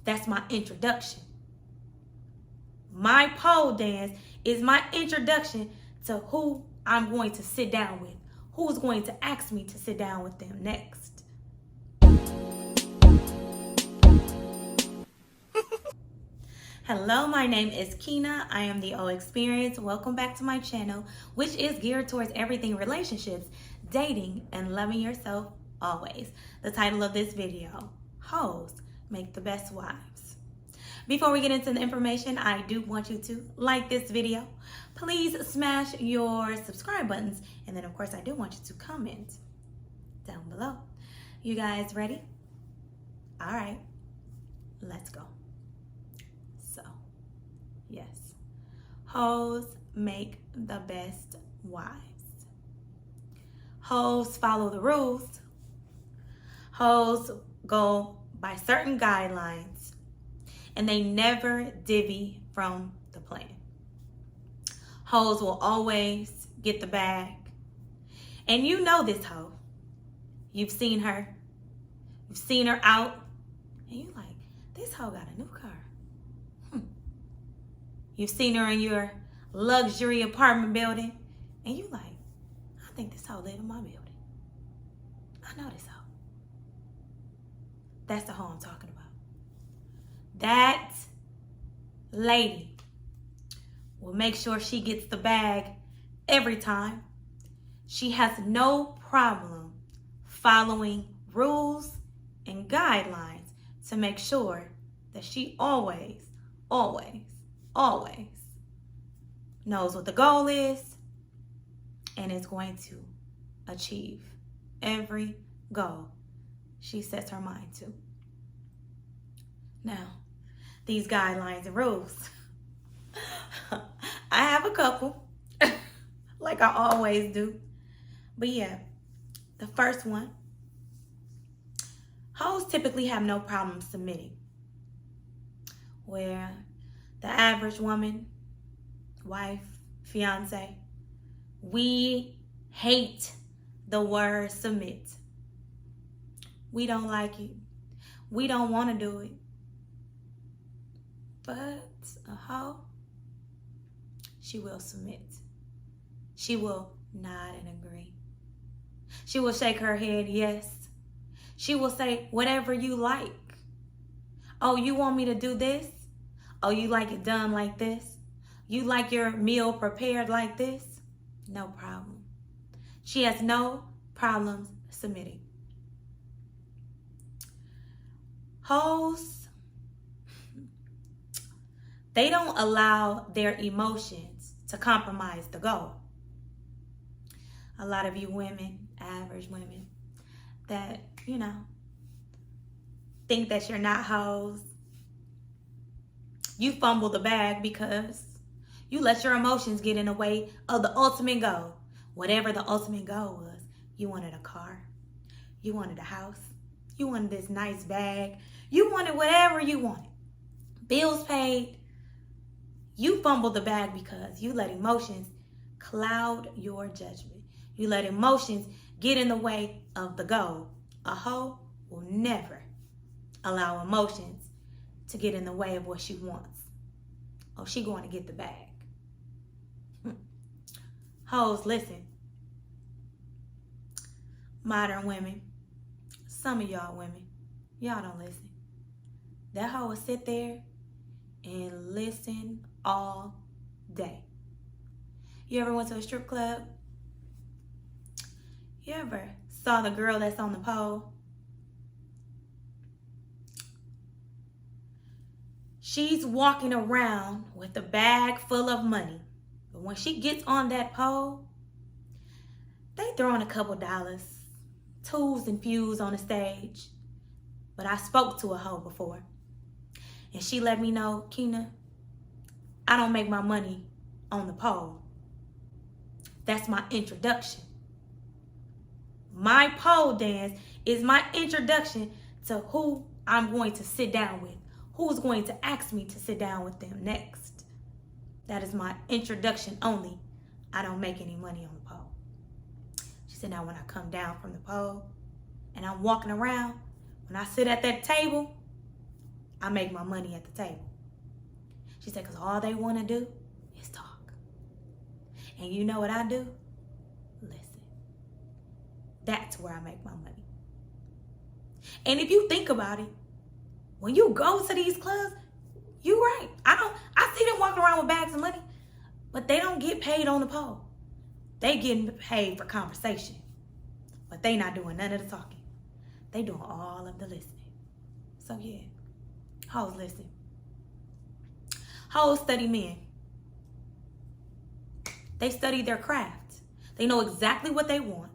That's my introduction. My pole dance is my introduction to who I'm going to sit down with, who's going to ask me to sit down with them next. Hello, my name is Kina. I am the Experience. Welcome back to my channel, which is geared towards everything relationships, dating, and loving yourself always. The title of this video, Hoes Make the Best Wives. Before we get into the information, I do want you to like this video. Please smash your subscribe buttons. And then, of course, I do want you to comment down below. You guys ready? All right, let's go. So, yes, hoes make the best wives. Hoes follow the rules. Hoes go by certain guidelines, and they never divvy from the plan. Hoes will always get the bag. And you know this hoe. You've seen her. You've seen her out. And you're like, this hoe got a new car. You've seen her in your luxury apartment building. And you're like, I think this hoe live in my building. I know this hoe. That's the hoe I'm talking about. That lady will make sure she gets the bag every time. She has no problem following rules and guidelines to make sure that she always knows what the goal is and is going to achieve every goal she sets her mind to. Now, these guidelines and rules, I have a couple, like I always do. But yeah, the first one, hoes typically have no problem submitting. Where the average woman, wife, fiance, we hate the word submit. We don't like it. We don't want to do it. But a hoe, she will submit. She will nod and agree. She will shake her head yes. She will say whatever you like. Oh, you want me to do this? Oh, you like it done like this? You like your meal prepared like this? No problem. She has no problems submitting. Hoes, they don't allow their emotions to compromise the goal. A lot of you women, average women, that, think that you're not hoes. You fumble the bag because you let your emotions get in the way of the ultimate goal. Whatever the ultimate goal was. You wanted a car. You wanted a house. You wanted this nice bag. You wanted whatever you wanted. Bills paid. You fumbled the bag because you let emotions cloud your judgment. You let emotions get in the way of the goal. A hoe will never allow emotions to get in the way of what she wants. Oh, she going to get the bag. Hoes, listen. Modern women, some of y'all women, y'all don't listen. That hoe will sit there and listen all day. You ever went to a strip club? You ever saw the girl that's on the pole? She's walking around with a bag full of money. But when she gets on that pole, they throwing a couple dollars, twos and fews on the stage. But I spoke to a hoe before. And she let me know, Kina, I don't make my money on the pole. That's my introduction. My pole dance is my introduction to who I'm going to sit down with. Who's going to ask me to sit down with them next. That is my introduction only. I don't make any money on the pole. She said, now when I come down from the pole and I'm walking around, when I sit at that table, I make my money at the table. She said, because all they want to do is talk. And you know what I do? Listen. That's where I make my money. And if you think about it, when you go to these clubs, you're right. I see them walking around with bags of money, but they don't get paid on the pole. They getting paid for conversation. But they not doing none of the talking. They doing all of the listening. So yeah, hoes listen. Hoes study men. They study their craft. They know exactly what they want.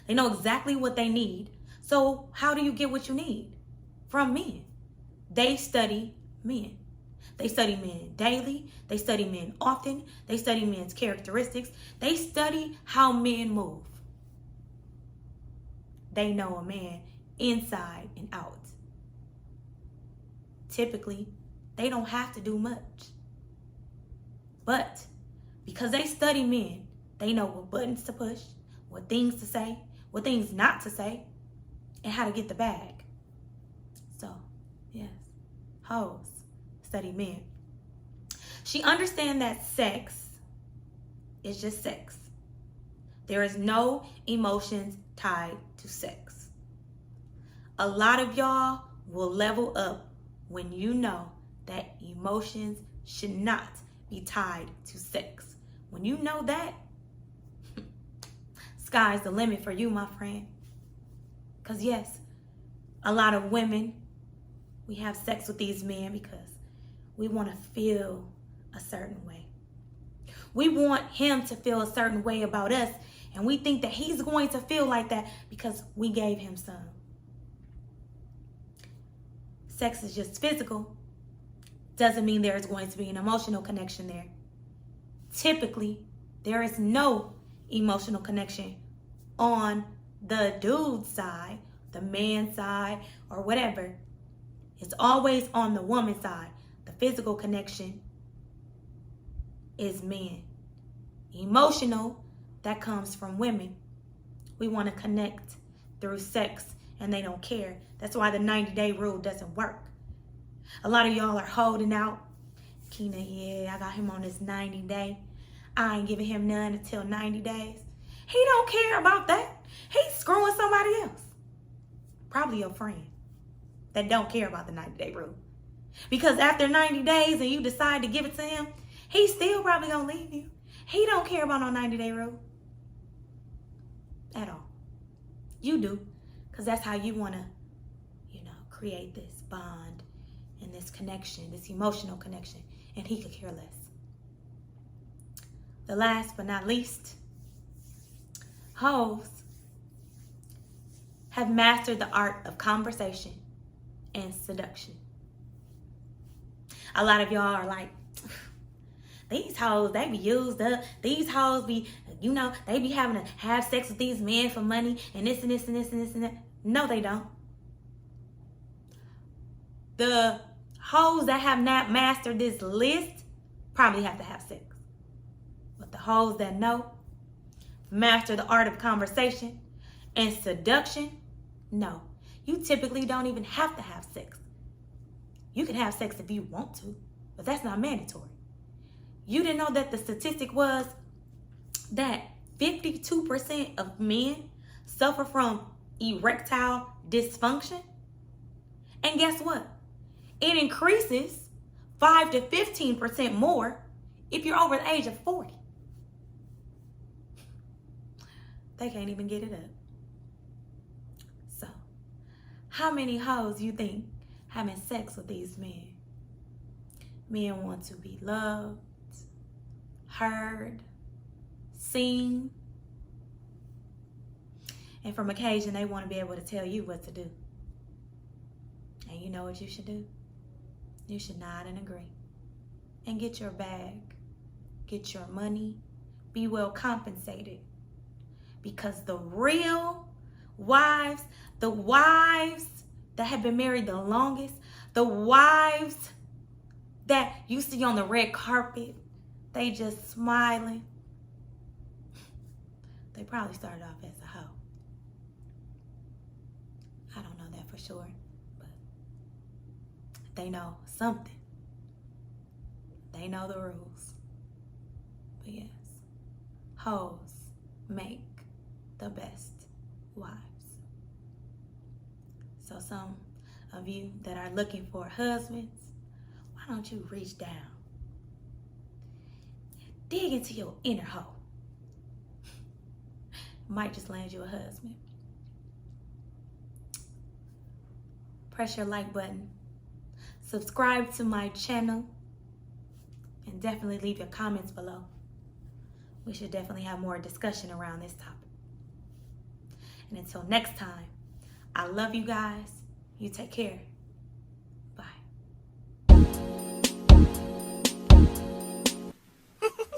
They know exactly what they need. So how do you get what you need? From men. They study men. They study men daily. They study men often. They study men's characteristics. They study how men move. They know a man inside and out. Typically, they don't have to do much. But because they study men, they know what buttons to push, what things to say, what things not to say, and how to get the bag. So, yes, hoes study men. She understands that sex is just sex. There is no emotions tied to sex. A lot of y'all will level up when you know that emotions should not be tied to sex. When you know that, sky's the limit for you, my friend. Because yes, a lot of women, we have sex with these men because we want to feel a certain way. We want him to feel a certain way about us, and we think that he's going to feel like that because we gave him some. Sex is just physical. Doesn't mean there is going to be an emotional connection there. Typically, there is no emotional connection on the dude's side, the man's side, or whatever. It's always on the woman's side. The physical connection is men. Emotional, that comes from women. We want to connect through sex, and they don't care. That's why the 90-day rule doesn't work. A lot of y'all are holding out. Keena, yeah, I got him on this 90-day. I ain't giving him none until 90 days. He don't care about that. He's screwing somebody else. Probably your friend that don't care about the 90-day rule. Because after 90 days and you decide to give it to him, he's still probably going to leave you. He don't care about no 90-day rule at all. You do, because that's how you want to, create this bond and this connection, this emotional connection, and he could care less. The last but not least, hoes have mastered the art of conversation and seduction. A lot of y'all are like, these hoes, they be used up. These hoes be, they be having to have sex with these men for money and this and this and this and this and that. No, they don't. The hoes that have not mastered this list probably have to have sex. But the hoes that know, master the art of conversation and seduction, no. You typically don't even have to have sex. You can have sex if you want to, but that's not mandatory. You didn't know that the statistic was that 52% of men suffer from erectile dysfunction? And guess what? It increases 5 to 15% more if you're over the age of 40. They can't even get it up. So, how many hoes you think having sex with these men? Men want to be loved, heard, seen, and from occasion they want to be able to tell you what to do. And you know what you should do? You should nod and agree and get your bag, get your money, be well compensated. Because the real wives, the wives that have been married the longest, the wives that you see on the red carpet, they just smiling. They probably started off as a hoe. I don't know that for sure, but they know something. They know the rules. But yes, hoes make the best wives. So some of you that are looking for husbands, why don't you reach down, dig into your inner hoe? Might just land you a husband. Press your like button, subscribe to my channel, and definitely leave your comments below. We should definitely have more discussion around this topic. And until next time, I love you guys. You take care.